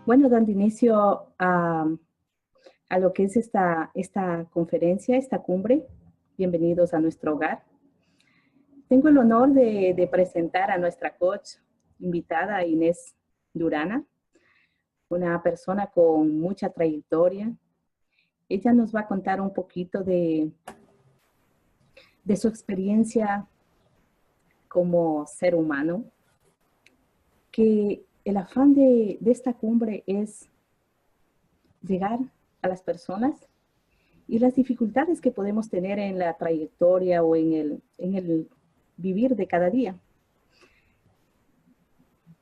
Bueno, dando inicio a lo que es esta conferencia, esta cumbre, bienvenidos a nuestro hogar. Tengo el honor de presentar a nuestra coach invitada, Inés Durana, una persona con mucha trayectoria. Ella nos va a contar un poquito de su experiencia como ser humano, que el afán de esta cumbre es llegar a las personas y las dificultades que podemos tener en la trayectoria o en el vivir de cada día.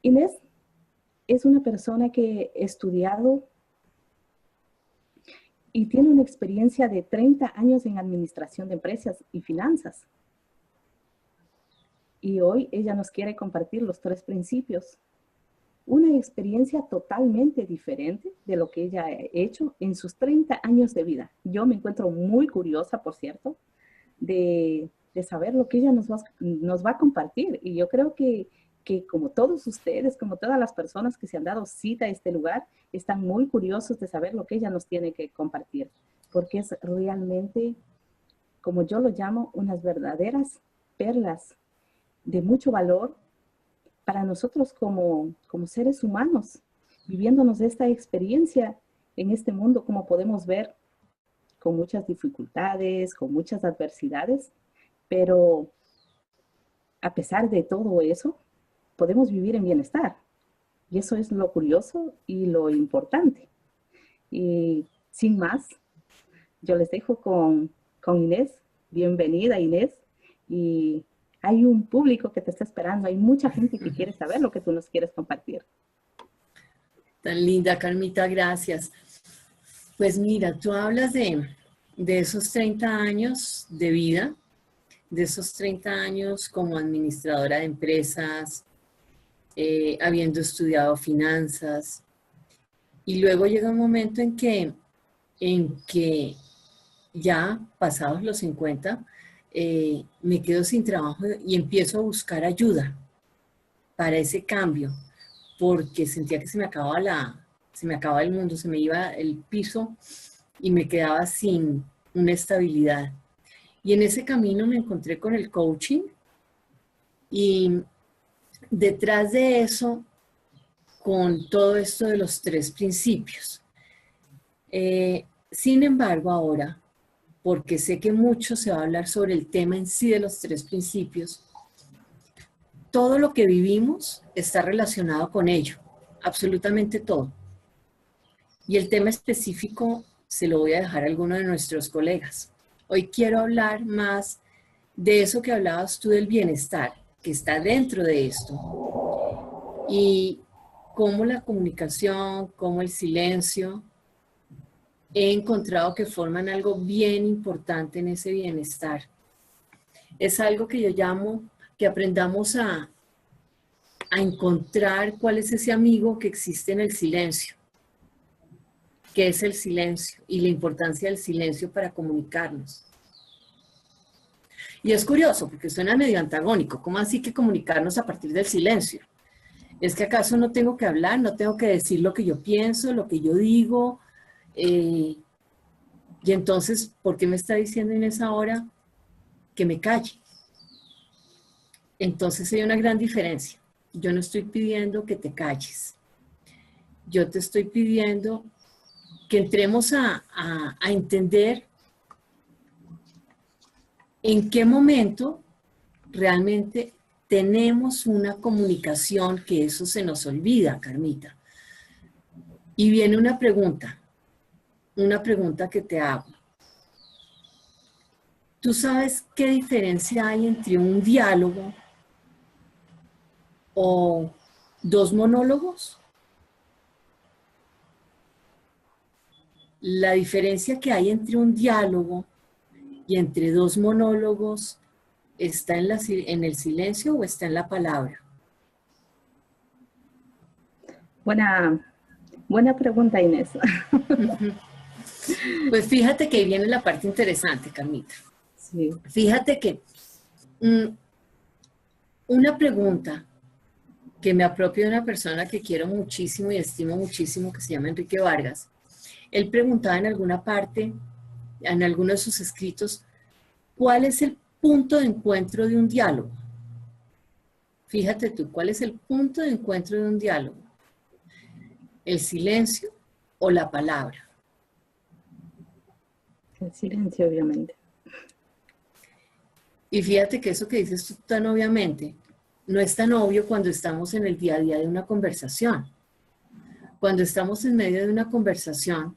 Inés es una persona que ha estudiado y tiene una experiencia de 30 años en administración de empresas y finanzas. Y hoy ella nos quiere compartir los 3 principios. Una experiencia totalmente diferente de lo que ella ha hecho en sus 30 años de vida. Yo me encuentro muy curiosa, por cierto, de saber lo que ella nos va a compartir. Y yo creo que como todos ustedes, como todas las personas que se han dado cita a este lugar, están muy curiosos de saber lo que ella nos tiene que compartir. Porque es realmente, como yo lo llamo, unas verdaderas perlas de mucho valor para nosotros como seres humanos, viviéndonos esta experiencia en este mundo, como podemos ver, con muchas dificultades, con muchas adversidades, pero a pesar de todo eso, podemos vivir en bienestar. Y eso es lo curioso y lo importante. Y sin más, yo les dejo con Inés. Bienvenida, Inés. Y hay un público que te está esperando, hay mucha gente que quiere saber lo que tú nos quieres compartir. Tan linda, Carmita, gracias. Pues mira, tú hablas de esos 30 años de vida, de esos 30 años como administradora de empresas, habiendo estudiado finanzas, y luego llega un momento en que ya pasados los 50, me quedo sin trabajo y empiezo a buscar ayuda para ese cambio, porque sentía que se me acababa el mundo, se me iba el piso y me quedaba sin una estabilidad. Y en ese camino me encontré con el coaching y detrás de eso, con todo esto de los 3 principios. Sin embargo, ahora, porque sé que mucho se va a hablar sobre el tema en sí de los 3 principios, todo lo que vivimos está relacionado con ello, absolutamente todo. Y el tema específico se lo voy a dejar a alguno de nuestros colegas. Hoy quiero hablar más de eso que hablabas tú del bienestar, que está dentro de esto. Y cómo la comunicación, cómo el silencio, he encontrado que forman algo bien importante en ese bienestar. Es algo que yo llamo que aprendamos a encontrar cuál es ese amigo que existe en el silencio. ¿Qué es el silencio? Y la importancia del silencio para comunicarnos. Y es curioso, porque suena medio antagónico. ¿Cómo así que comunicarnos a partir del silencio? ¿Es que acaso no tengo que hablar, no tengo que decir lo que yo pienso, lo que yo digo? Y entonces, ¿por qué me está diciendo en esa hora que me calle? Entonces hay una gran diferencia. Yo no estoy pidiendo que te calles. Yo te estoy pidiendo que entremos a entender en qué momento realmente tenemos una comunicación, que eso se nos olvida, Carmita. Y viene una pregunta que te hago. ¿Tú sabes qué diferencia hay entre un diálogo o 2 monólogos? La diferencia que hay entre un diálogo y entre 2 monólogos está en el silencio o está en la palabra. Buena pregunta, Inés. Pues fíjate que ahí viene la parte interesante, Carmita. Sí. Fíjate que una pregunta que me apropio de una persona que quiero muchísimo y estimo muchísimo, que se llama Enrique Vargas. Él preguntaba en alguna parte, en alguno de sus escritos, ¿cuál es el punto de encuentro de un diálogo? Fíjate tú, ¿cuál es el punto de encuentro de un diálogo? ¿El silencio o la palabra? El silencio, obviamente. Y fíjate que eso que dices tú tan obviamente, no es tan obvio cuando estamos en el día a día de una conversación. Cuando estamos en medio de una conversación,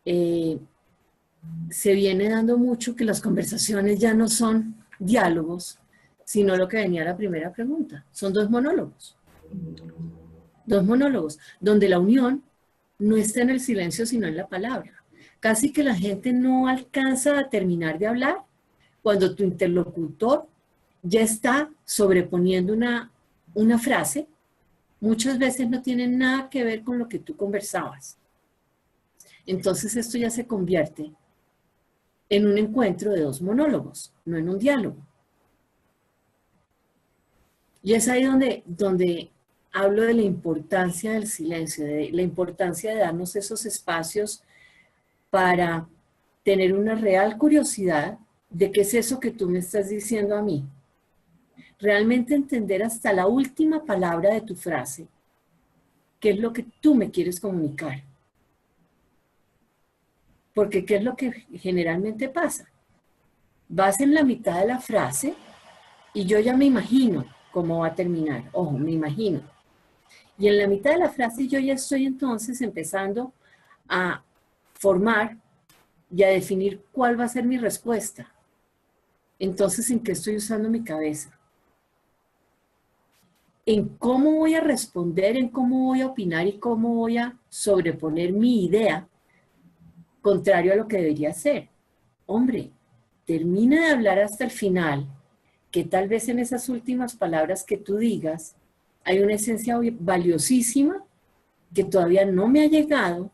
se viene dando mucho que las conversaciones ya no son diálogos, sino lo que venía la primera pregunta. Son dos monólogos. Dos monólogos, donde la unión no está en el silencio, sino en la palabra. Casi que la gente no alcanza a terminar de hablar cuando tu interlocutor ya está sobreponiendo una frase. Muchas veces no tiene nada que ver con lo que tú conversabas. Entonces esto ya se convierte en un encuentro de dos monólogos, no en un diálogo. Y es ahí donde hablo de la importancia del silencio, de la importancia de darnos esos espacios para tener una real curiosidad de qué es eso que tú me estás diciendo a mí. Realmente entender hasta la última palabra de tu frase, qué es lo que tú me quieres comunicar. Porque ¿qué es lo que generalmente pasa? Vas en la mitad de la frase y yo ya me imagino cómo va a terminar. Ojo, me imagino. Y en la mitad de la frase yo ya estoy entonces empezando a formar y a definir cuál va a ser mi respuesta. Entonces, ¿en qué estoy usando mi cabeza? En cómo voy a responder, en cómo voy a opinar y cómo voy a sobreponer mi idea contrario a lo que debería ser. Hombre, termina de hablar hasta el final, que tal vez en esas últimas palabras que tú digas hay una esencia valiosísima que todavía no me ha llegado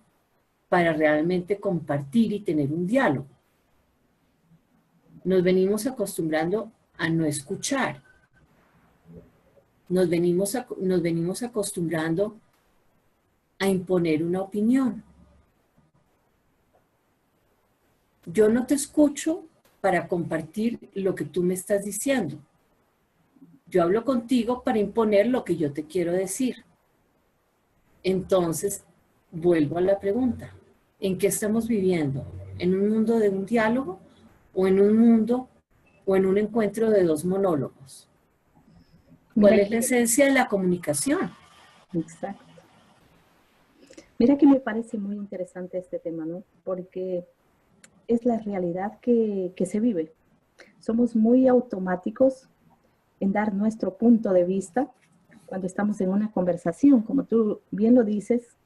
para realmente compartir y tener un diálogo. Nos venimos acostumbrando a no escuchar. Nos venimos acostumbrando a imponer una opinión. Yo no te escucho para compartir lo que tú me estás diciendo. Yo hablo contigo para imponer lo que yo te quiero decir. Entonces, vuelvo a la pregunta. ¿En qué estamos viviendo? ¿En un mundo de un diálogo o en un mundo o en un encuentro de dos monólogos? ¿Cuál Mira es la que, esencia de la comunicación? exacto. Mira que me parece muy interesante este tema, ¿no? Porque es la realidad que se vive. Somos muy automáticos en dar nuestro punto de vista cuando estamos en una conversación, como tú bien lo dices,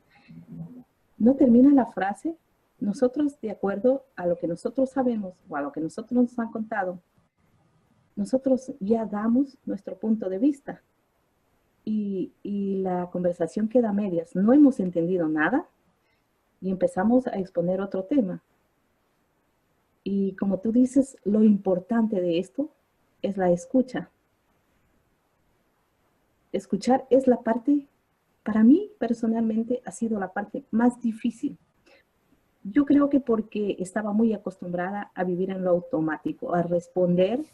no termina la frase, nosotros de acuerdo a lo que nosotros sabemos o a lo que nosotros nos han contado, nosotros ya damos nuestro punto de vista y la conversación queda a medias, no hemos entendido nada y empezamos a exponer otro tema. Y como tú dices, lo importante de esto es la escucha. Escuchar es la parte, para mí personalmente, ha sido la parte más difícil. Yo creo que porque estaba muy acostumbrada a vivir en lo automático, a responder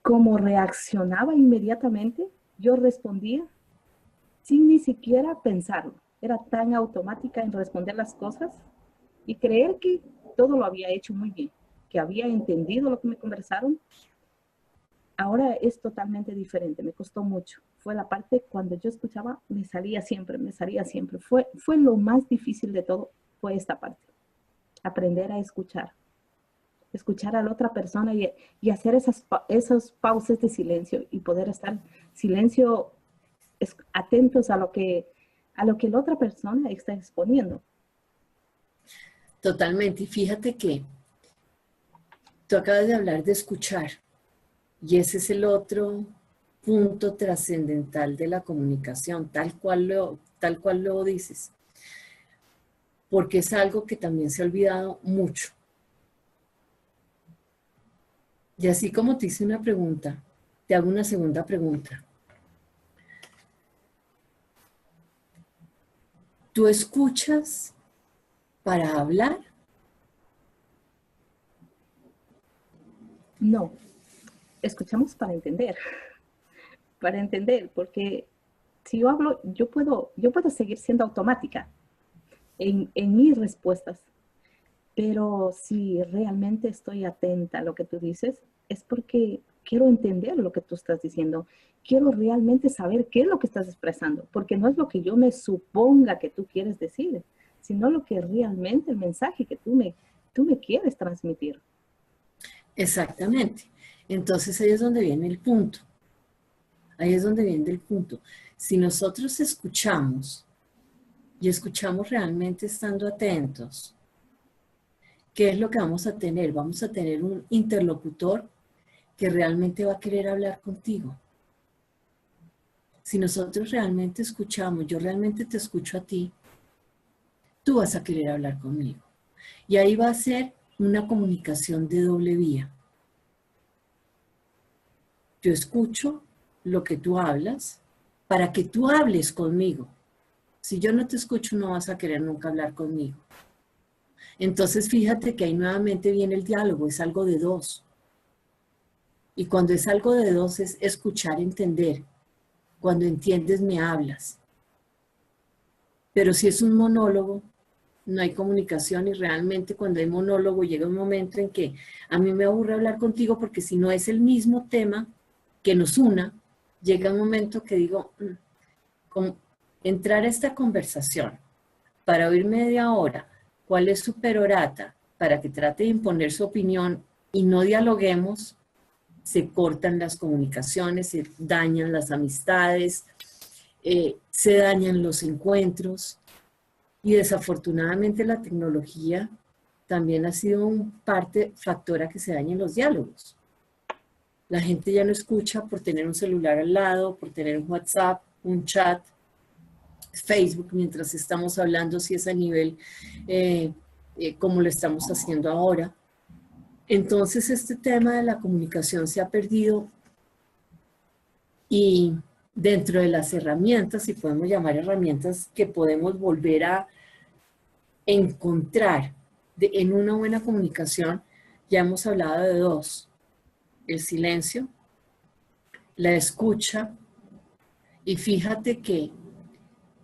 como reaccionaba inmediatamente. Yo respondía sin ni siquiera pensarlo. Era tan automática en responder las cosas y creer que todo lo había hecho muy bien, que había entendido lo que me conversaron. Ahora es totalmente diferente, me costó mucho. Fue la parte cuando yo escuchaba, me salía siempre. Fue lo más difícil de todo, fue esta parte. Aprender a escuchar a la otra persona y hacer esas pausas de silencio y poder estar silencio, atentos a lo que la otra persona está exponiendo. Totalmente. Y fíjate que tú acabas de hablar de escuchar. Y ese es el otro punto trascendental de la comunicación, tal cual lo dices. Porque es algo que también se ha olvidado mucho. Y así como te hice una pregunta, te hago una segunda pregunta. ¿Tú escuchas para hablar? No, escuchamos para entender, porque si yo hablo, yo puedo seguir siendo automática en mis respuestas, pero si realmente estoy atenta a lo que tú dices, es porque quiero entender lo que tú estás diciendo. Quiero realmente saber qué es lo que estás expresando, porque no es lo que yo me suponga que tú quieres decir, sino lo que realmente el mensaje que tú me quieres transmitir. Exactamente. Entonces ahí es donde viene el punto. Ahí es donde viene el punto. Si nosotros escuchamos y escuchamos realmente estando atentos, ¿qué es lo que vamos a tener? Vamos a tener un interlocutor que realmente va a querer hablar contigo. Si nosotros realmente escuchamos, yo realmente te escucho a ti, tú vas a querer hablar conmigo. Y ahí va a ser una comunicación de doble vía. Yo escucho lo que tú hablas para que tú hables conmigo. Si yo no te escucho, no vas a querer nunca hablar conmigo. Entonces, fíjate que ahí nuevamente viene el diálogo, es algo de dos. Y cuando es algo de dos es escuchar, entender. Cuando entiendes, me hablas. Pero si es un monólogo, no hay comunicación y realmente cuando hay monólogo llega un momento en que a mí me aburre hablar contigo porque si no es el mismo tema que nos una, llega un momento que digo, como entrar a esta conversación para oír media hora cuál es su perorata para que trate de imponer su opinión y no dialoguemos, se cortan las comunicaciones, se dañan las amistades, se dañan los encuentros y desafortunadamente la tecnología también ha sido un factor a que se dañen los diálogos. La gente ya no escucha por tener un celular al lado, por tener un WhatsApp, un chat, Facebook mientras estamos hablando, si es a nivel como lo estamos haciendo ahora. Entonces este tema de la comunicación se ha perdido y dentro de las herramientas, si podemos llamar herramientas que podemos volver a encontrar en una buena comunicación, ya hemos hablado de dos: el silencio, la escucha, y fíjate que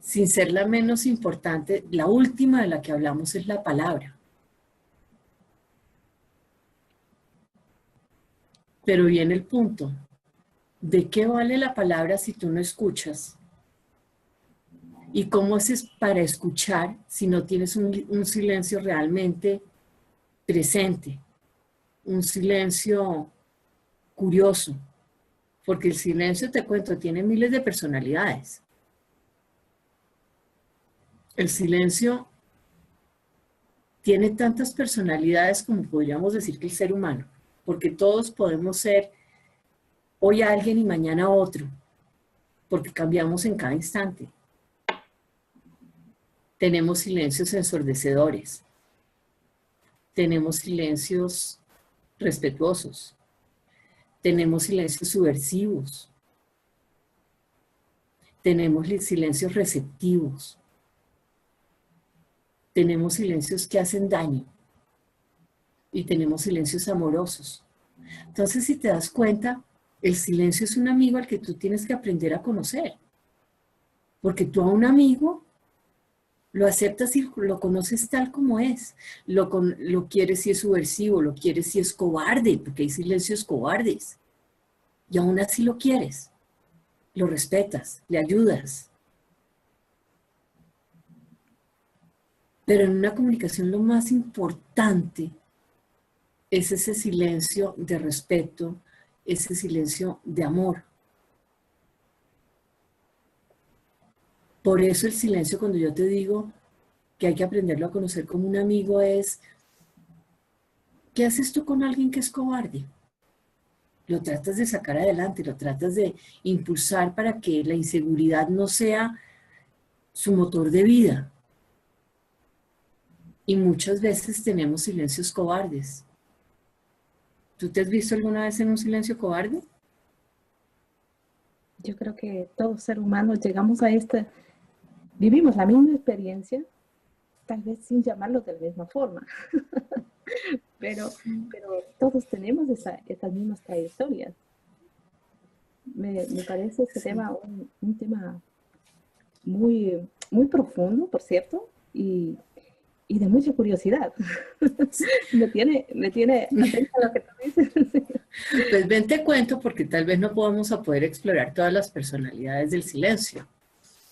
sin ser la menos importante, la última de la que hablamos es la palabra. Pero viene el punto, ¿de qué vale la palabra si tú no escuchas? ¿Y cómo haces para escuchar si no tienes un silencio realmente presente? Un silencio curioso. Porque el silencio, te cuento, tiene miles de personalidades. El silencio tiene tantas personalidades como podríamos decir que el ser humano. Porque todos podemos ser hoy alguien y mañana otro. Porque cambiamos en cada instante. Tenemos silencios ensordecedores. Tenemos silencios respetuosos. Tenemos silencios subversivos. Tenemos silencios receptivos. Tenemos silencios que hacen daño. Y tenemos silencios amorosos. Entonces, si te das cuenta, el silencio es un amigo al que tú tienes que aprender a conocer. Porque tú a un amigo lo aceptas y lo conoces tal como es. Lo quieres si es subversivo, lo quieres si es cobarde, porque hay silencios cobardes. Y aún así lo quieres. Lo respetas, le ayudas. Pero en una comunicación lo más importante es ese silencio de respeto, ese silencio de amor. Por eso el silencio, cuando yo te digo que hay que aprenderlo a conocer como un amigo, es, ¿qué haces tú con alguien que es cobarde? Lo tratas de sacar adelante, lo tratas de impulsar para que la inseguridad no sea su motor de vida. Y muchas veces tenemos silencios cobardes. ¿Tú te has visto alguna vez en un silencio cobarde? Yo creo que todo ser humano llegamos a vivimos la misma experiencia, tal vez sin llamarlo de la misma forma, pero todos tenemos esas mismas trayectorias. Me parece este tema un tema muy, muy profundo, por cierto, y de mucha curiosidad. me tiene atenta a lo que tú dices. Pues ven, te cuento, porque tal vez no podamos a poder explorar todas las personalidades del silencio.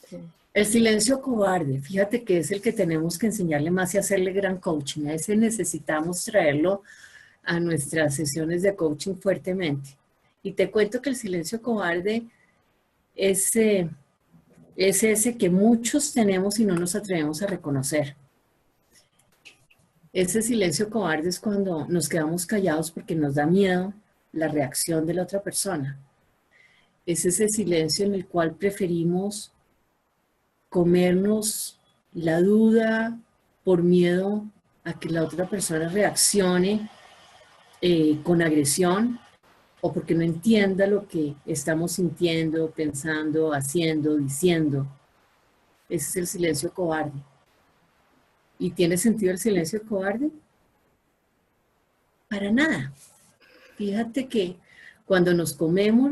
Sí. El silencio cobarde, fíjate que es el que tenemos que enseñarle más y hacerle gran coaching. A ese necesitamos traerlo a nuestras sesiones de coaching fuertemente. Y te cuento que el silencio cobarde es ese que muchos tenemos y no nos atrevemos a reconocer. Ese silencio cobarde es cuando nos quedamos callados porque nos da miedo la reacción de la otra persona. Es ese silencio en el cual preferimos comernos la duda por miedo a que la otra persona reaccione con agresión o porque no entienda lo que estamos sintiendo, pensando, haciendo, diciendo. Ese es el silencio cobarde. ¿Y tiene sentido el silencio cobarde? Para nada. Fíjate que cuando nos comemos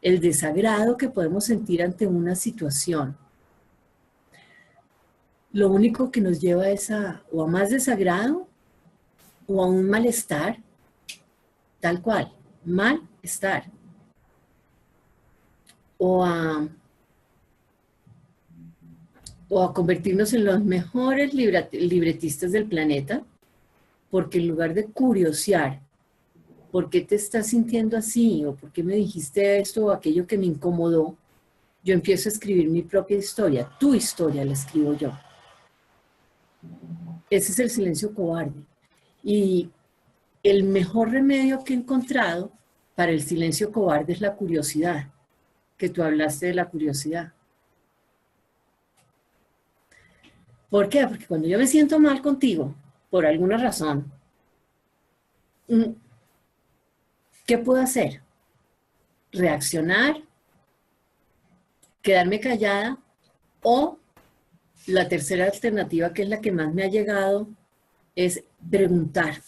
el desagrado que podemos sentir ante una situación, lo único que nos lleva es o a más desagrado o a un malestar, tal cual, malestar, o a convertirnos en los mejores libretistas del planeta, porque en lugar de curiosear por qué te estás sintiendo así o por qué me dijiste esto o aquello que me incomodó, yo empiezo a escribir mi propia historia. Tu historia la escribo yo. Ese es el silencio cobarde. Y el mejor remedio que he encontrado para el silencio cobarde es la curiosidad, que tú hablaste de la curiosidad. ¿Por qué? Porque cuando yo me siento mal contigo, por alguna razón, ¿qué puedo hacer? Reaccionar, quedarme callada, o la tercera alternativa, que es la que más me ha llegado, es preguntar,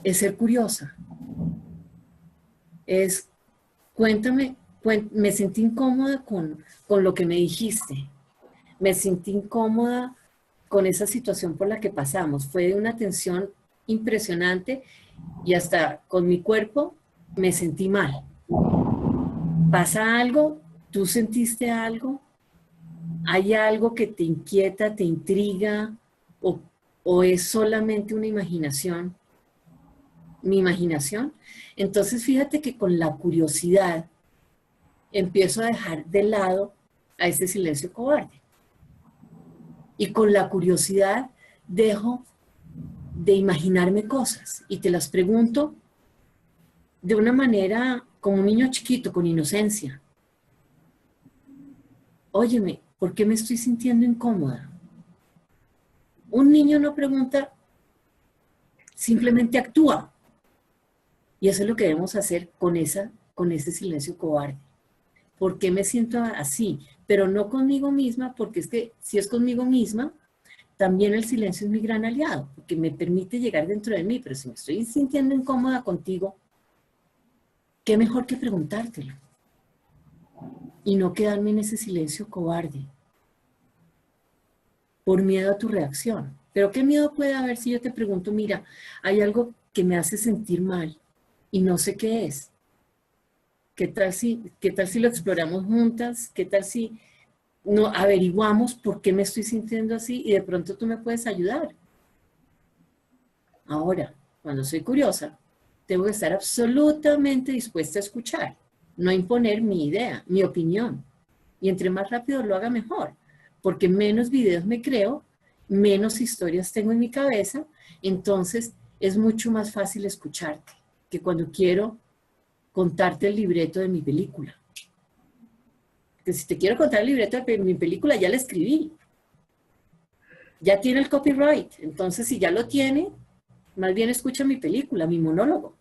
es ser curiosa, es cuéntame, me sentí incómoda con lo que me dijiste, me sentí incómoda con esa situación por la que pasamos, fue de una tensión impresionante y hasta con mi cuerpo me sentí mal. ¿Pasa algo? ¿Tú sentiste algo? ¿Hay algo que te inquieta, te intriga o es solamente una imaginación? ¿Mi imaginación? Entonces fíjate que con la curiosidad empiezo a dejar de lado a ese silencio cobarde. Y con la curiosidad dejo de imaginarme cosas y te las pregunto de una manera como un niño chiquito, con inocencia. Óyeme, ¿por qué me estoy sintiendo incómoda? Un niño no pregunta, simplemente actúa. Y eso es lo que debemos hacer con ese silencio cobarde. ¿Por qué me siento así? Pero no conmigo misma, porque es que si es conmigo misma, también el silencio es mi gran aliado, porque me permite llegar dentro de mí, pero si me estoy sintiendo incómoda contigo, ¿qué mejor que preguntártelo? Y no quedarme en ese silencio cobarde, por miedo a tu reacción. Pero ¿qué miedo puede haber si yo te pregunto, mira, hay algo que me hace sentir mal y no sé qué es? ¿Qué tal si lo exploramos juntas? ¿Qué tal si no averiguamos por qué me estoy sintiendo así y de pronto tú me puedes ayudar? Ahora, cuando soy curiosa, tengo que estar absolutamente dispuesta a escuchar, no imponer mi idea, mi opinión. Y entre más rápido lo haga, mejor, porque menos videos me creo, menos historias tengo en mi cabeza, entonces es mucho más fácil escucharte que cuando quiero contarte el libreto de mi película. Que si te quiero contar el libreto de mi película, ya la escribí. Ya tiene el copyright. Entonces, si ya lo tiene, más bien escucha mi película, mi monólogo.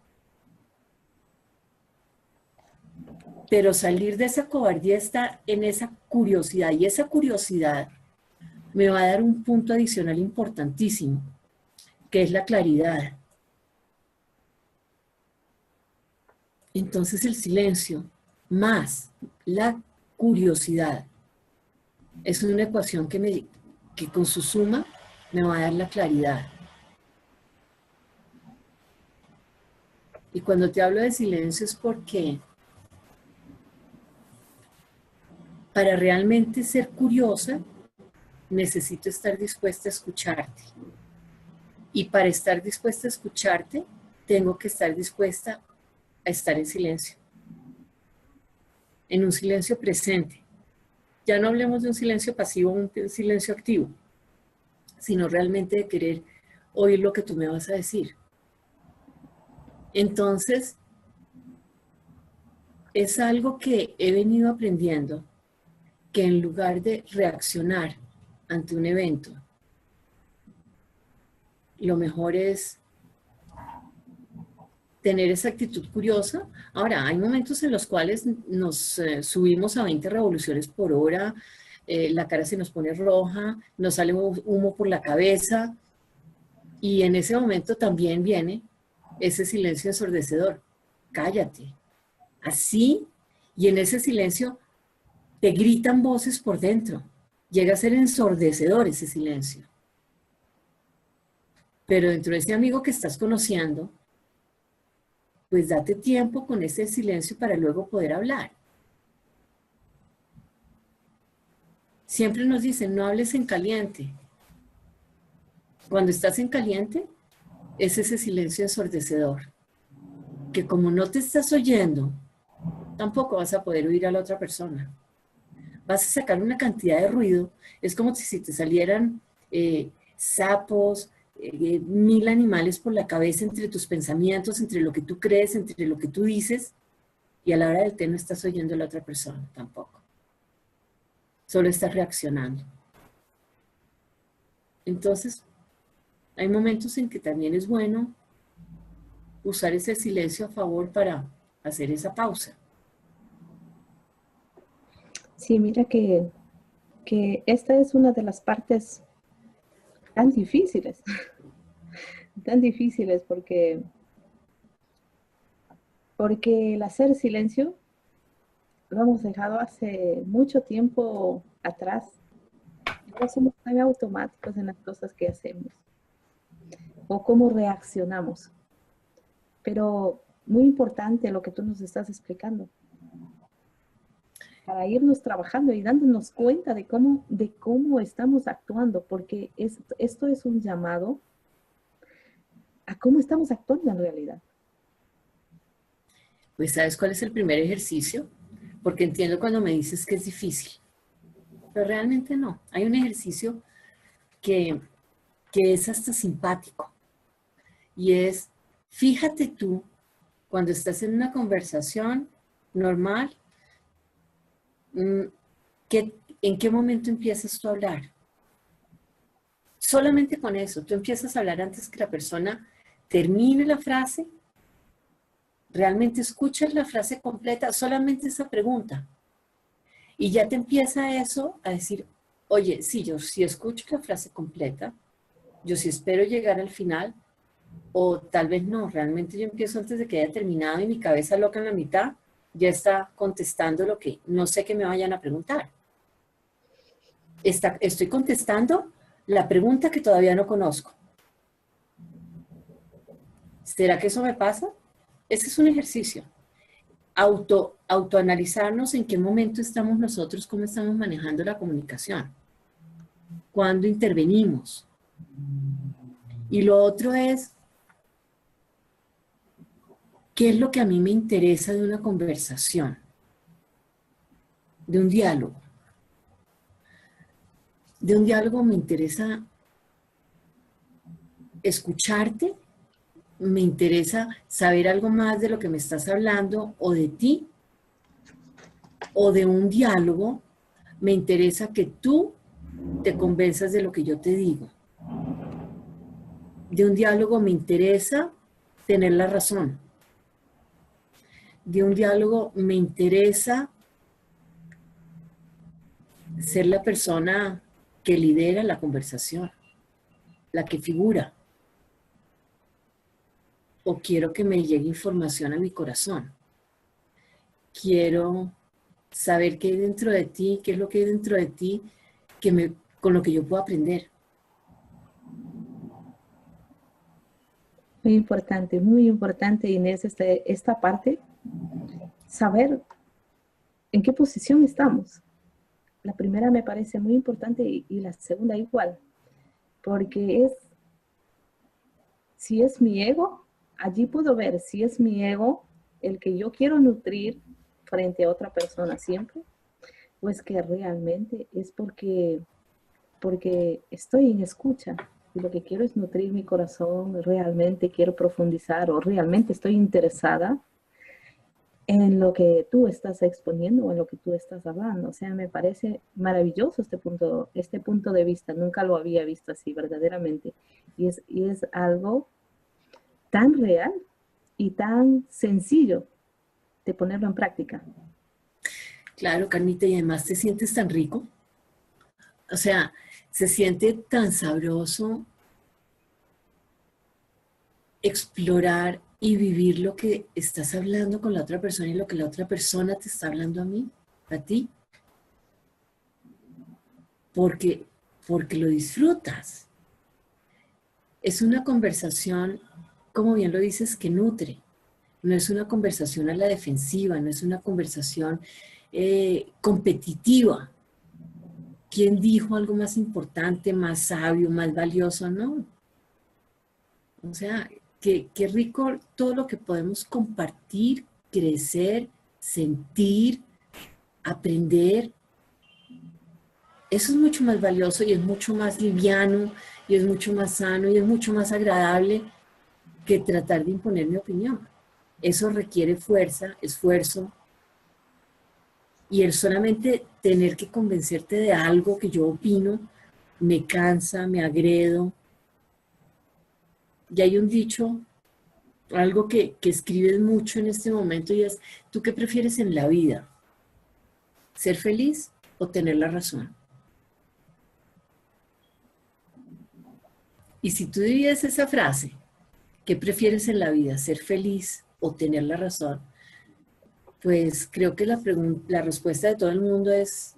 Pero salir de esa cobardía está en esa curiosidad, y esa curiosidad me va a dar un punto adicional importantísimo, que es la claridad. Entonces el silencio más la curiosidad es una ecuación que con su suma me va a dar la claridad. Y cuando te hablo de silencio es porque para realmente ser curiosa necesito estar dispuesta a escucharte. Y para estar dispuesta a escucharte, tengo que estar dispuesta a estar en silencio. En un silencio presente. Ya no hablemos de un silencio pasivo o un silencio activo, sino realmente de querer oír lo que tú me vas a decir. Entonces, es algo que he venido aprendiendo, que en lugar de reaccionar ante un evento, lo mejor es tener esa actitud curiosa. Ahora, hay momentos en los cuales nos subimos a 20 revoluciones por hora, la cara se nos pone roja, nos sale humo por la cabeza, y en ese momento también viene ese silencio ensordecedor. Cállate. Así, y en ese silencio te gritan voces por dentro. Llega a ser ensordecedor ese silencio. Pero dentro de ese amigo que estás conociendo, pues date tiempo con ese silencio para luego poder hablar. Siempre nos dicen, no hables en caliente. Cuando estás en caliente, es ese silencio ensordecedor, que como no te estás oyendo, tampoco vas a poder oír a la otra persona. Vas a sacar una cantidad de ruido, es como si te salieran sapos, 1000 animales por la cabeza entre tus pensamientos, entre lo que tú crees, entre lo que tú dices, y a la hora del té no estás oyendo a la otra persona tampoco. Solo estás reaccionando. Entonces, hay momentos en que también es bueno usar ese silencio a favor para hacer esa pausa. Sí, mira que esta es una de las partes tan difíciles porque el hacer silencio lo hemos dejado hace mucho tiempo atrás. Ahora somos tan automáticos en las cosas que hacemos o cómo reaccionamos. Pero muy importante lo que tú nos estás explicando, para irnos trabajando y dándonos cuenta de cómo estamos actuando, porque esto es un llamado a cómo estamos actuando en realidad. Pues ¿sabes cuál es el primer ejercicio? Porque entiendo cuando me dices que es difícil, pero realmente no. Hay un ejercicio que es hasta simpático, y es, fíjate tú, cuando estás en una conversación normal, ¿en qué momento empiezas tú a hablar? Solamente con eso, tú empiezas a hablar antes que la persona termine la frase, realmente escuchas la frase completa, solamente esa pregunta. Y ya te empieza eso a decir, oye, sí, yo sí escucho la frase completa, yo sí espero llegar al final, o tal vez no, realmente yo empiezo antes de que haya terminado y mi cabeza loca en la mitad ya está contestando lo que no sé que me vayan a preguntar. Estoy contestando la pregunta que todavía no conozco. ¿Será que eso me pasa? Ese es un ejercicio. Autoanalizarnos en qué momento estamos nosotros, cómo estamos manejando la comunicación, cuándo intervenimos. Y lo otro es, ¿qué es lo que a mí me interesa de una conversación, de un diálogo? De un diálogo me interesa escucharte, me interesa saber algo más de lo que me estás hablando o de ti, o de un diálogo me interesa que tú te convenzas de lo que yo te digo. De un diálogo me interesa tener la razón. de un diálogo, me interesa ser la persona que lidera la conversación, la que figura. O quiero que me llegue información a mi corazón. Quiero saber qué hay dentro de ti, qué es lo que hay dentro de ti con lo que yo puedo aprender. Muy importante, Inés, esta parte, saber en qué posición estamos. La primera me parece muy importante y la segunda igual, porque si es mi ego, allí puedo ver si es mi ego el que yo quiero nutrir frente a otra persona siempre, o es que realmente es porque estoy en escucha y lo que quiero es nutrir mi corazón, realmente quiero profundizar o realmente estoy interesada en lo que tú estás exponiendo o en lo que tú estás hablando. O sea, me parece maravilloso este punto de vista. Nunca lo había visto así verdaderamente. Y es algo tan real y tan sencillo de ponerlo en práctica. Claro, Carmita, y además te sientes tan rico. O sea, se siente tan sabroso explorar y vivir lo que estás hablando con la otra persona y lo que la otra persona te está hablando a ti, porque lo disfrutas. Es una conversación, como bien lo dices, que nutre. No es una conversación a la defensiva, no es una conversación competitiva. ¿Quién dijo algo más importante, más sabio, más valioso? No. O sea, qué rico todo lo que podemos compartir, crecer, sentir, aprender. Eso es mucho más valioso y es mucho más liviano y es mucho más sano y es mucho más agradable que tratar de imponer mi opinión. Eso requiere fuerza, esfuerzo, y el solamente tener que convencerte de algo que yo opino me cansa, me agredo. Y hay un dicho, algo que escribes mucho en este momento, y es: ¿tú qué prefieres en la vida? ¿Ser feliz o tener la razón? Y si tú divides esa frase, ¿qué prefieres en la vida? ¿Ser feliz o tener la razón? Pues creo que la respuesta de todo el mundo es,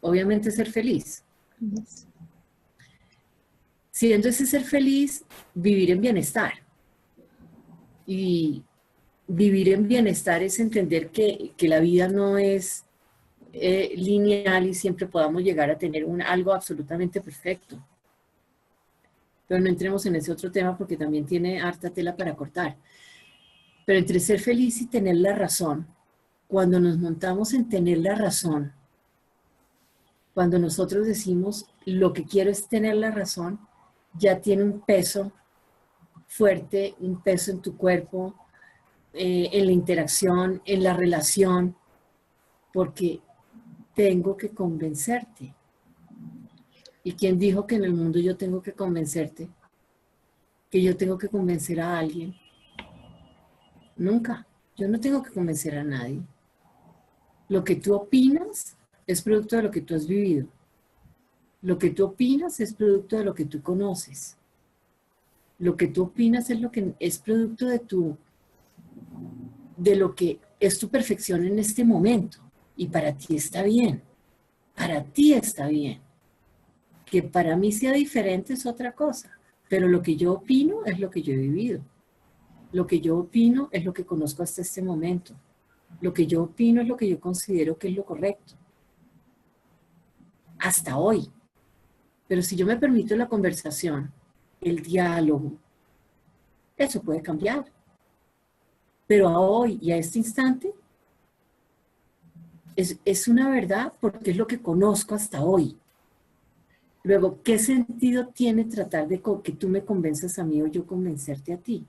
obviamente, ser feliz. Siendo ese ser feliz, vivir en bienestar. Y vivir en bienestar es entender que la vida no es lineal y siempre podamos llegar a tener algo absolutamente perfecto. Pero no entremos en ese otro tema porque también tiene harta tela para cortar. Pero entre ser feliz y tener la razón, cuando nos montamos en tener la razón, cuando nosotros decimos lo que quiero es tener la razón, ya tiene un peso fuerte, un peso en tu cuerpo, en la interacción, en la relación, porque tengo que convencerte. ¿Y quién dijo que en el mundo yo tengo que convencerte? ¿Que yo tengo que convencer a alguien? Nunca. Yo no tengo que convencer a nadie. Lo que tú opinas es producto de lo que tú has vivido. Lo que tú opinas es producto de lo que tú conoces. Lo que tú opinas es lo que es producto de lo que es tu perfección en este momento. Y para ti está bien. Para ti está bien. Que para mí sea diferente es otra cosa. Pero lo que yo opino es lo que yo he vivido. Lo que yo opino es lo que conozco hasta este momento. Lo que yo opino es lo que yo considero que es lo correcto. Hasta hoy. Pero si yo me permito la conversación, el diálogo, eso puede cambiar. Pero a hoy y a este instante es una verdad porque es lo que conozco hasta hoy. Luego, ¿qué sentido tiene tratar de que tú me convenzas a mí o yo convencerte a ti?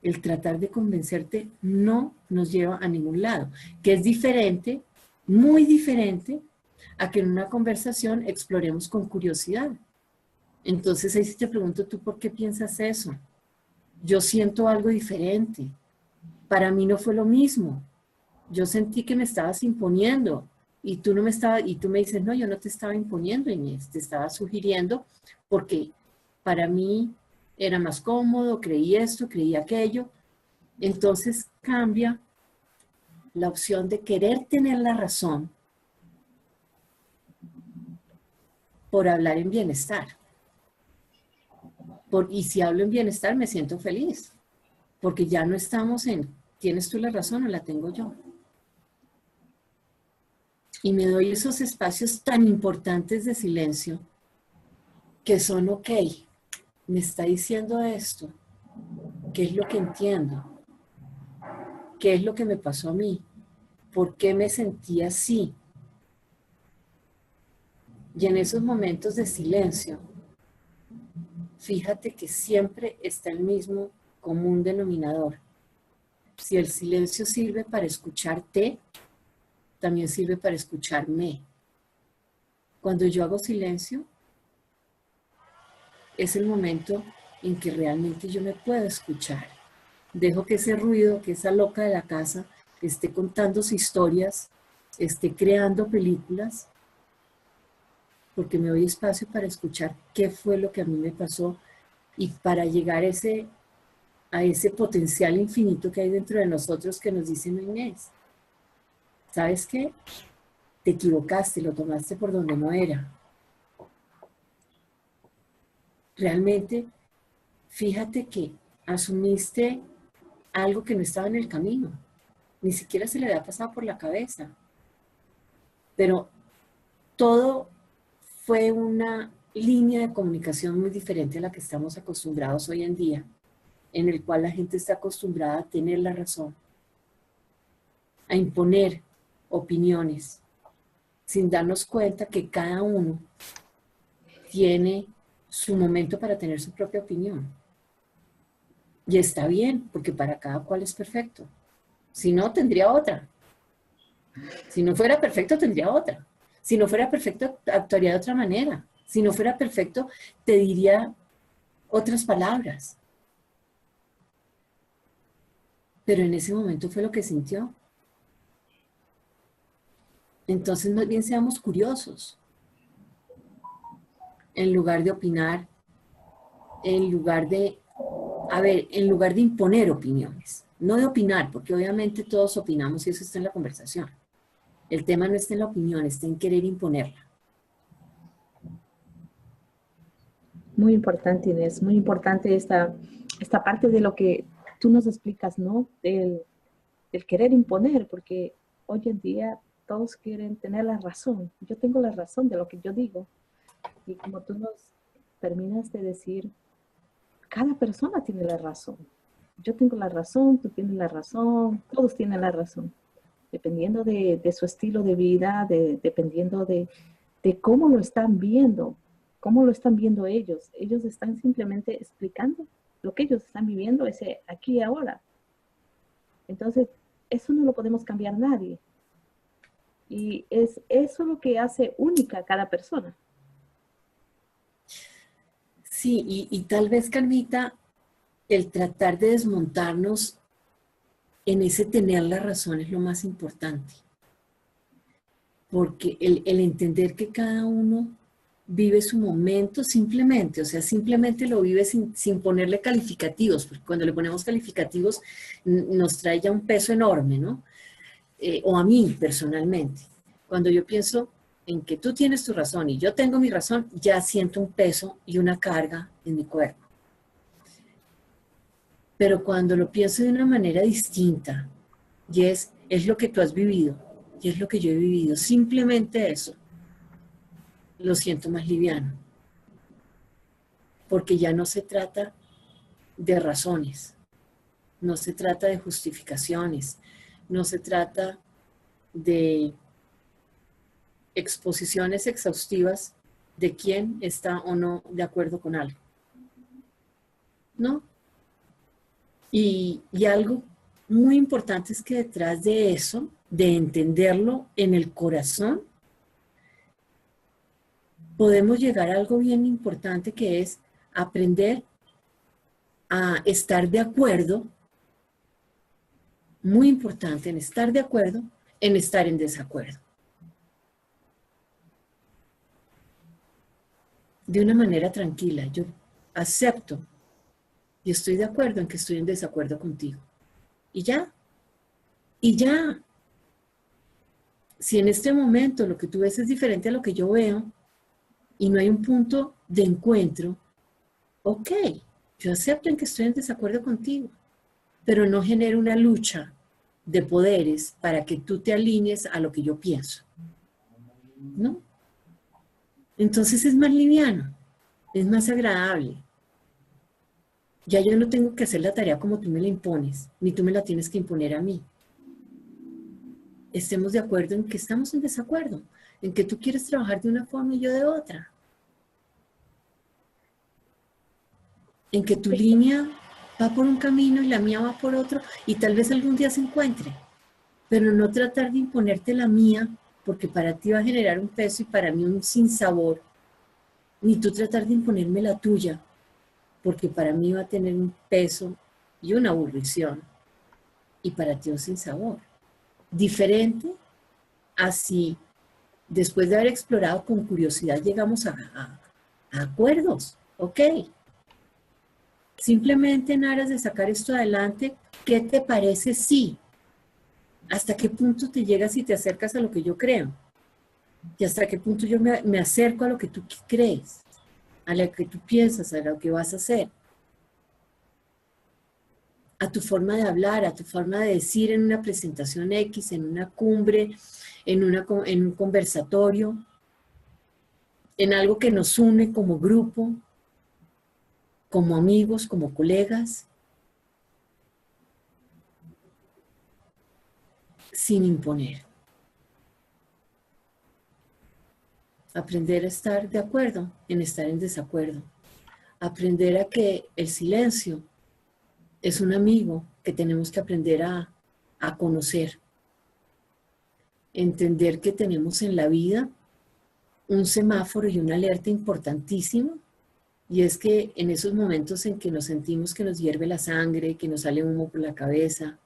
El tratar de convencerte no nos lleva a ningún lado, que es diferente, muy diferente, a que en una conversación exploremos con curiosidad. Entonces ahí sí te pregunto, ¿tú por qué piensas eso? Yo siento algo diferente. para mí no fue lo mismo. Yo sentí que me estabas imponiendo y tú no me estabas, y tú me dices, no, yo no te estaba imponiendo, Inés, te estaba sugiriendo porque para mí era más cómodo, creí esto, creí aquello. Entonces cambia la opción de querer tener la razón por hablar en bienestar. Y si hablo en bienestar me siento feliz, porque ya no estamos en, ¿tienes tú la razón o la tengo yo? Y me doy esos espacios tan importantes de silencio que son, ok, me está diciendo esto, ¿qué es lo que entiendo? ¿Qué es lo que me pasó a mí? ¿Por qué me sentí así? Y en esos momentos de silencio, fíjate que siempre está el mismo común denominador. Si el silencio sirve para escucharte, también sirve para escucharme. Cuando yo hago silencio, es el momento en que realmente yo me puedo escuchar. Dejo que ese ruido, que esa loca de la casa, esté contándose historias, esté creando películas, porque me doy espacio para escuchar qué fue lo que a mí me pasó y para llegar a ese potencial infinito que hay dentro de nosotros que nos dice, no, Inés, ¿sabes qué? Te equivocaste, lo tomaste por donde no era. Realmente, fíjate que asumiste algo que no estaba en el camino. Ni siquiera se le había pasado por la cabeza. Pero todo fue una línea de comunicación muy diferente a la que estamos acostumbrados hoy en día, en el cual la gente está acostumbrada a tener la razón, a imponer opiniones, sin darnos cuenta que cada uno tiene su momento para tener su propia opinión. Y está bien, porque para cada cual es perfecto. Si no, tendría otra. Si no fuera perfecto, tendría otra. Si no fuera perfecto, actuaría de otra manera. Si no fuera perfecto, te diría otras palabras. Pero en ese momento fue lo que sintió. Entonces, más bien seamos curiosos. En lugar de opinar, en lugar de, en lugar de imponer opiniones. No de opinar, porque obviamente todos opinamos y eso está en la conversación. El tema no está en la opinión, está en querer imponerla. Muy importante, Inés, muy importante esta parte de lo que tú nos explicas, ¿no? Del querer imponer, porque hoy en día todos quieren tener la razón. Yo tengo la razón de lo que yo digo. Y como tú nos terminas de decir, cada persona tiene la razón. Yo tengo la razón, tú tienes la razón, todos tienen la razón. Dependiendo de su estilo de vida, dependiendo de cómo lo están viendo, cómo lo están viendo ellos. Ellos están simplemente explicando lo que ellos están viviendo ese aquí y ahora. Entonces, eso no lo podemos cambiar nadie. Y es eso lo que hace única a cada persona. Sí, y tal vez, Carmita, el tratar de desmontarnos en ese tener la razón es lo más importante. Porque el entender que cada uno vive su momento simplemente, o sea, simplemente lo vive sin ponerle calificativos, porque cuando le ponemos calificativos nos trae ya un peso enorme, ¿no? O a mí personalmente. Cuando yo pienso en que tú tienes tu razón y yo tengo mi razón, ya siento un peso y una carga en mi cuerpo. Pero cuando lo pienso de una manera distinta, y es lo que tú has vivido, y es lo que yo he vivido, simplemente eso, lo siento más liviano. Porque ya no se trata de razones, no se trata de justificaciones, no se trata de exposiciones exhaustivas de quién está o no de acuerdo con algo. ¿No? Y algo muy importante es que detrás de eso, de entenderlo en el corazón, podemos llegar a algo bien importante que es aprender a estar de acuerdo muy importante en estar de acuerdo, en estar en desacuerdo. De una manera tranquila, yo acepto y estoy de acuerdo en que estoy en desacuerdo contigo. Y ya, y ya. Si en este momento lo que tú ves es diferente a lo que yo veo y no hay un punto de encuentro, ok, yo acepto en que estoy en desacuerdo contigo, pero no genero una lucha de poderes para que tú te alinees a lo que yo pienso, ¿no? Entonces es más liviano, es más agradable. Ya yo no tengo que hacer la tarea como tú me la impones, ni tú me la tienes que imponer a mí. Estemos de acuerdo en que estamos en desacuerdo, en que tú quieres trabajar de una forma y yo de otra. En que tu línea va por un camino y la mía va por otro y tal vez algún día se encuentre, pero no tratar de imponerte la mía porque para ti va a generar un peso y para mí un sinsabor, ni tú tratar de imponerme la tuya porque para mí va a tener un peso y una aburrición y para ti un sinsabor. Diferente así, después de haber explorado con curiosidad llegamos a acuerdos, ok. Simplemente en aras de sacar esto adelante, ¿qué te parece si? ¿Hasta qué punto te llegas y te acercas a lo que yo creo? ¿Y hasta qué punto yo me acerco a lo que tú crees? A lo que tú piensas, a lo que vas a hacer? A tu forma de hablar, a tu forma de decir en una presentación X, en una cumbre, en un conversatorio, en algo que nos une como grupo, como amigos, como colegas, sin imponer. Aprender a estar de acuerdo en estar en desacuerdo. Aprender a que el silencio es un amigo que tenemos que aprender a conocer. Entender que tenemos en la vida un semáforo y una alerta importantísimo, y es que en esos momentos en que nos sentimos que nos hierve la sangre, que nos sale humo por la cabeza,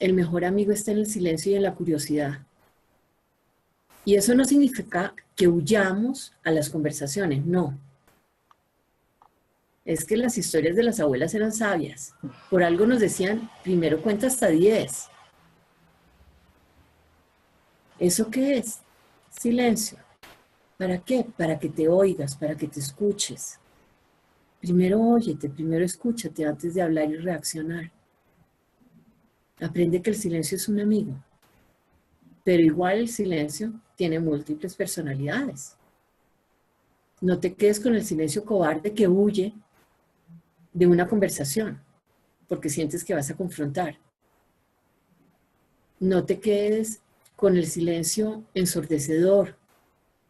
el mejor amigo está en el silencio y en la curiosidad. Y eso no significa que huyamos a las conversaciones, no. Es que las historias de las abuelas eran sabias. Por algo nos decían, primero cuenta hasta 10. ¿Eso qué es? Silencio. ¿Para qué? Para que te oigas, para que te escuches. Primero óyete, primero escúchate antes de hablar y reaccionar. Aprende que el silencio es un amigo. Pero igual el silencio tiene múltiples personalidades. No te quedes con el silencio cobarde que huye de una conversación, porque sientes que vas a confrontar. No te quedes con el silencio ensordecedor,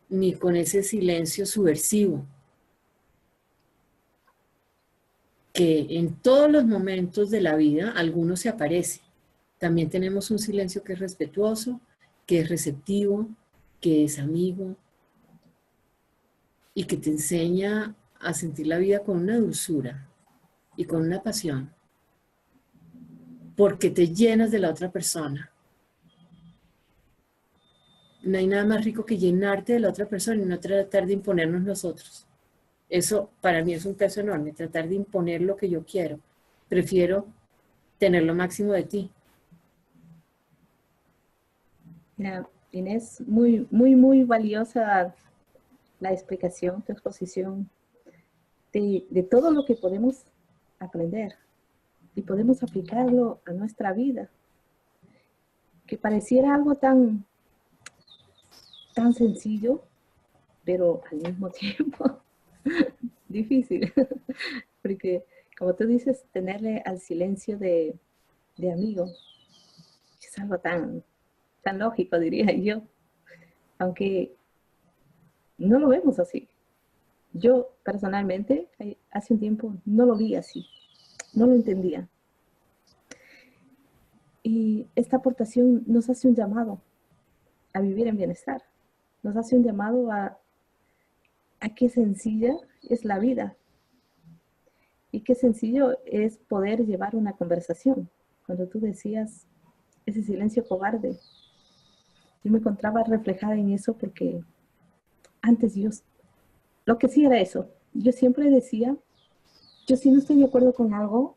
ni con ese silencio subversivo, que en todos los momentos de la vida alguno se aparece. También tenemos un silencio que es respetuoso, que es receptivo, que es amigo y que te enseña a sentir la vida con una dulzura y con una pasión, porque te llenas de la otra persona. No hay nada más rico que llenarte de la otra persona y no tratar de imponernos nosotros. Eso para mí es un peso enorme, tratar de imponer lo que yo quiero. Prefiero tener lo máximo de ti. Mira, Inés, muy, muy, muy valiosa la explicación, tu exposición de todo lo que podemos aprender y podemos aplicarlo a nuestra vida. Que pareciera algo tan sencillo, pero al mismo tiempo difícil. Porque, como tú dices, tenerle al silencio de amigo es algo tan lógico, diría yo. Aunque no lo vemos así. Yo personalmente hace un tiempo no lo vi así, no lo entendía. Y esta aportación nos hace un llamado a vivir en bienestar, nos hace un llamado a qué sencilla es la vida Y qué sencillo es poder llevar una conversación. Cuando tú decías ese silencio cobarde, yo me encontraba reflejada en eso porque antes yo, lo que sí era eso. Yo siempre decía, yo si no estoy de acuerdo con algo,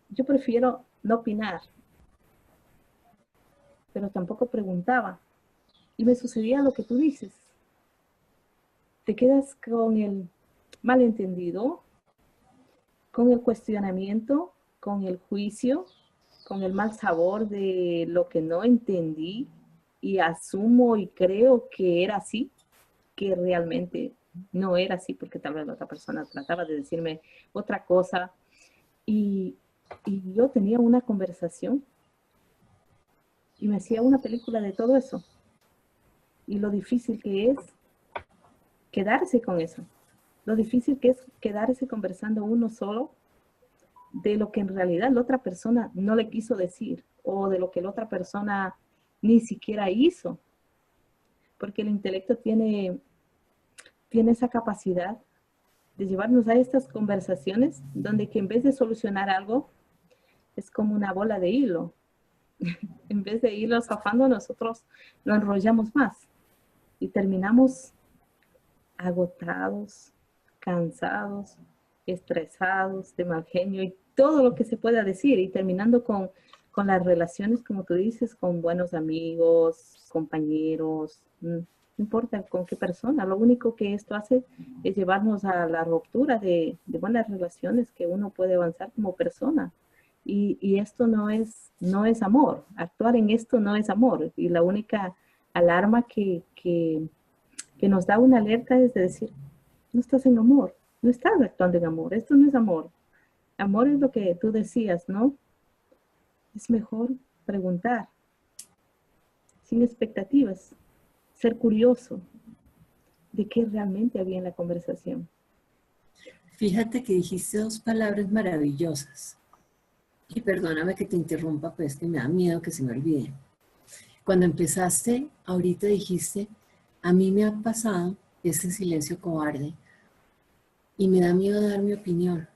yo prefiero no opinar, pero tampoco preguntaba. Y me sucedía lo que tú dices. Te quedas con el malentendido, con el cuestionamiento, con el juicio, con el mal sabor de lo que no entendí y asumo y creo que era así, que realmente no era así, porque tal vez la otra persona trataba de decirme otra cosa y, y yo tenía una conversación y me hacía una película de todo eso y lo difícil que es quedarse con eso, lo difícil que es quedarse conversando uno solo de lo que en realidad la otra persona no le quiso decir o de lo que la otra persona ni siquiera hizo, porque el intelecto tiene esa capacidad de llevarnos a estas conversaciones donde que en vez de solucionar algo es como una bola de hilo. En vez de irlo zafando, nosotros lo enrollamos más y terminamos agotados, cansados, estresados, de mal genio y todo lo que se pueda decir y terminando con las relaciones, como tú dices, con buenos amigos, compañeros, no importa con qué persona, lo único que esto hace es llevarnos a la ruptura de buenas relaciones que uno puede avanzar como persona. Y esto no es amor, actuar en esto no es amor. Y la única alarma que nos da una alerta es de decir, no estás en amor, no estás actuando en amor, esto no es amor. Amor es lo que tú decías, ¿no? Es mejor preguntar, sin expectativas, ser curioso de qué realmente había en la conversación. Fíjate que dijiste dos palabras maravillosas. Y perdóname que te interrumpa, pues que me da miedo que se me olvide. Cuando empezaste, ahorita dijiste, a mí me ha pasado este silencio cobarde y me da miedo dar mi opinión,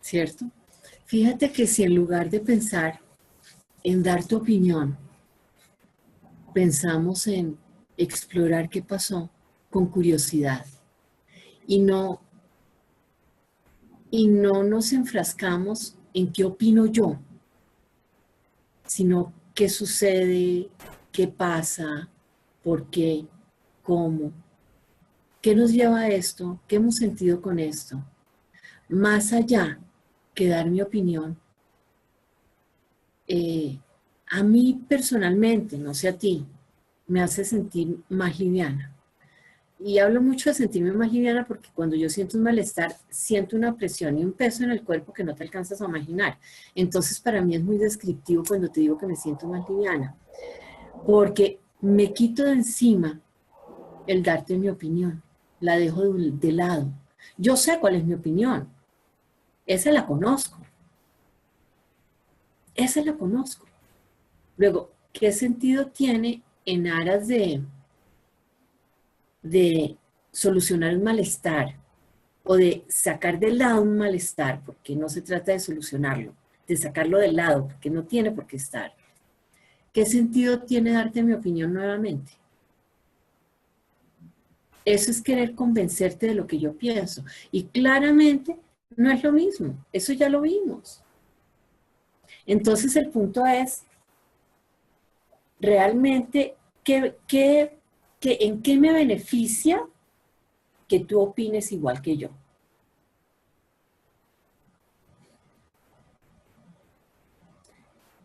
¿cierto? Fíjate que si en lugar de pensar en dar tu opinión, pensamos en explorar qué pasó con curiosidad y no, y no nos enfrascamos en qué opino yo, sino qué sucede, qué pasa, por qué, cómo, qué nos lleva a esto, qué hemos sentido con esto. Más allá que dar mi opinión, a mí personalmente, no sé a ti, me hace sentir más liviana. Y hablo mucho de sentirme más liviana porque cuando yo siento un malestar, siento una presión y un peso en el cuerpo que no te alcanzas a imaginar. Entonces, para mí es muy descriptivo cuando te digo que me siento más liviana, porque me quito de encima el darte mi opinión, la dejo de lado. Yo sé cuál es mi opinión, esa la conozco, esa la conozco. Luego, ¿qué sentido tiene en aras de solucionar un malestar o de sacar de lado un malestar, porque no se trata de solucionarlo, de sacarlo de lado, porque no tiene por qué estar? ¿Qué sentido tiene darte mi opinión nuevamente? Eso es querer convencerte de lo que yo pienso. Y claramente no es lo mismo, eso ya lo vimos. Entonces el punto es, realmente, ¿en qué me beneficia que tú opines igual que yo?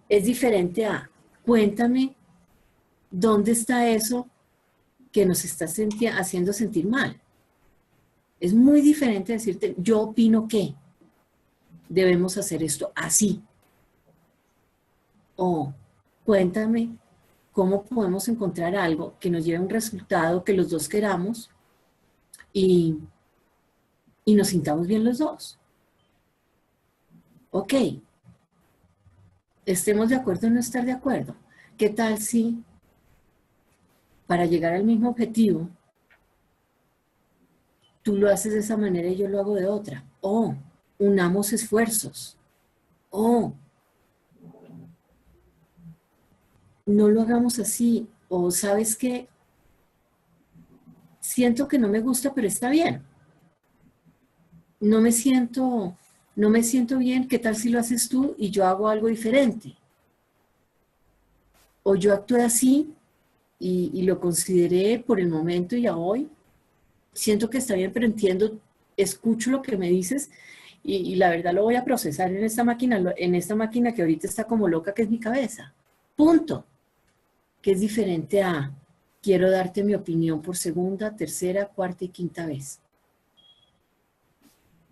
Es diferente a, cuéntame, ¿dónde está eso que nos está haciendo sentir mal? Es muy diferente decirte, yo opino que debemos hacer esto así. O cuéntame cómo podemos encontrar algo que nos lleve a un resultado que los dos queramos y, y nos sintamos bien los dos. Ok, estemos de acuerdo en no estar de acuerdo. ¿Qué tal si para llegar al mismo objetivo tú lo haces de esa manera y yo lo hago de otra. O unamos esfuerzos. O no lo hagamos así. O sabes qué, siento que no me gusta, pero está bien. No me siento bien, ¿qué tal si lo haces tú y yo hago algo diferente? O yo actué así y lo consideré por el momento y a hoy. Siento que está bien, pero entiendo, escucho lo que me dices y la verdad lo voy a procesar en esta máquina que ahorita está como loca, que es mi cabeza. Punto. Que es diferente a quiero darte mi opinión por segunda, tercera, cuarta y quinta vez.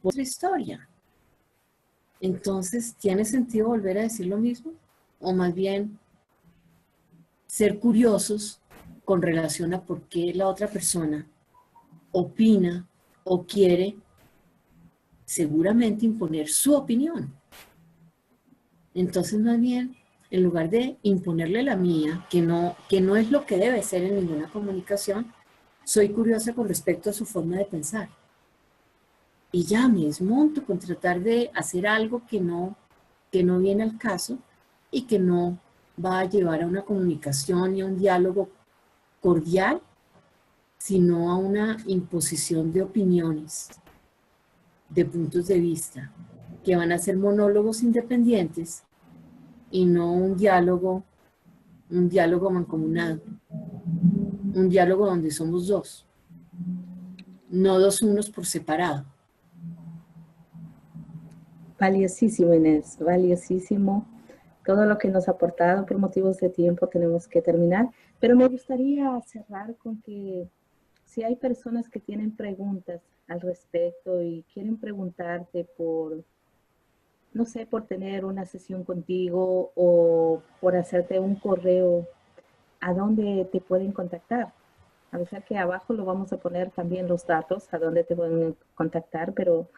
Otra historia. Entonces, ¿tiene sentido volver a decir lo mismo? O más bien ser curiosos con relación a por qué la otra persona opina o quiere seguramente imponer su opinión. Entonces, más bien, en lugar de imponerle la mía, que no es lo que debe ser en ninguna comunicación, soy curiosa con respecto a su forma de pensar. Y ya me desmonto con tratar de hacer algo que no viene al caso y que no va a llevar a una comunicación y a un diálogo cordial, sino a una imposición de opiniones, de puntos de vista, que van a ser monólogos independientes y no un diálogo mancomunado, un diálogo donde somos dos, no dos unos por separado. Valiosísimo, Inés, valiosísimo. Todo lo que nos ha aportado por motivos de tiempo tenemos que terminar, pero me gustaría cerrar con que si hay personas que tienen preguntas al respecto y quieren preguntarte por, no sé, por tener una sesión contigo o por hacerte un correo, ¿a dónde te pueden contactar? A pesar que abajo lo vamos a poner también los datos, a dónde te pueden contactar, pero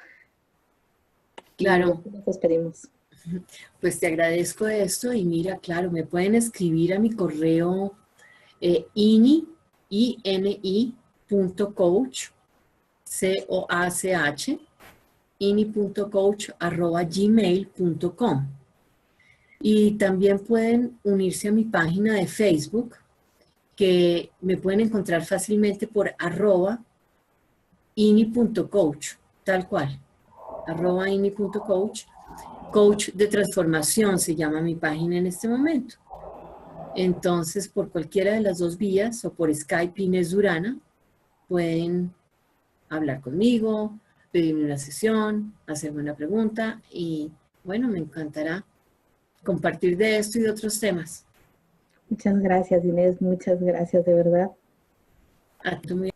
Claro, nos despedimos. pues te agradezco esto y mira, claro, me pueden escribir a mi correo ini.coach, C-O-A-C-H, ini.coach@gmail.com. Y también pueden unirse a mi página de Facebook, que me pueden encontrar fácilmente por @ini.coach, tal cual, @ini.coach. Coach de transformación se llama mi página en este momento. Entonces, por cualquiera de las dos vías o por Skype Inés Durana, pueden hablar conmigo, pedirme una sesión, hacerme una pregunta y bueno, me encantará compartir de esto y de otros temas. Muchas gracias, Inés. Muchas gracias, de verdad. A tú, muy